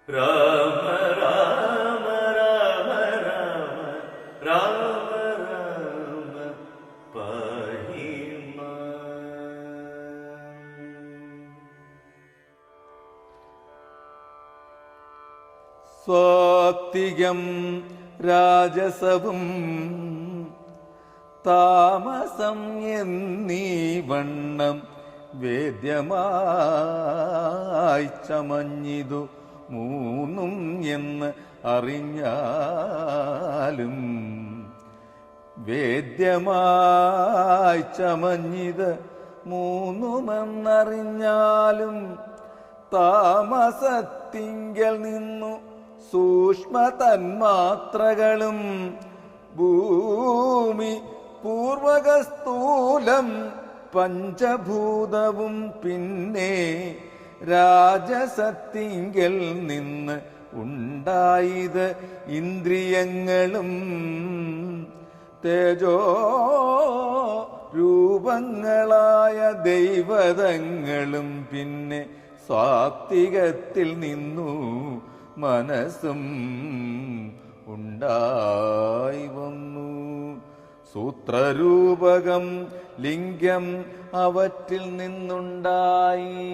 രാമ രാമ രാമ രാമ രാമ രാമ പാഹി സ്വാത്വികം രാജസവും താമസം എന്നീ വണ്ണം വേദ്യമായി ചമഞ്ഞിതു മൂന്നും എന്ന് അറിഞ്ഞാലും വേദ്യമായി ചമഞ്ഞിത് മൂന്നുമെന്നറിഞ്ഞാലും താമസത്തിങ്കൽ നിന്നു സൂക്ഷ്മ തന്മാത്രകളും ഭൂമി പൂർവകസ്ഥൂലം പഞ്ചഭൂതവും പിന്നെ രാജസത്തിങ്കൽ നിന്ന് ഉണ്ടായത് ഇന്ദ്രിയങ്ങളും തേജോ രൂപങ്ങളായ ദൈവതങ്ങളും പിന്നെ സാത്വികത്തിൽ നിന്നു മനസ്സും ഉണ്ടായി വന്നു. സൂത്രരൂപകം ലിംഗം അവറ്റിൽ നിന്നുണ്ടായി.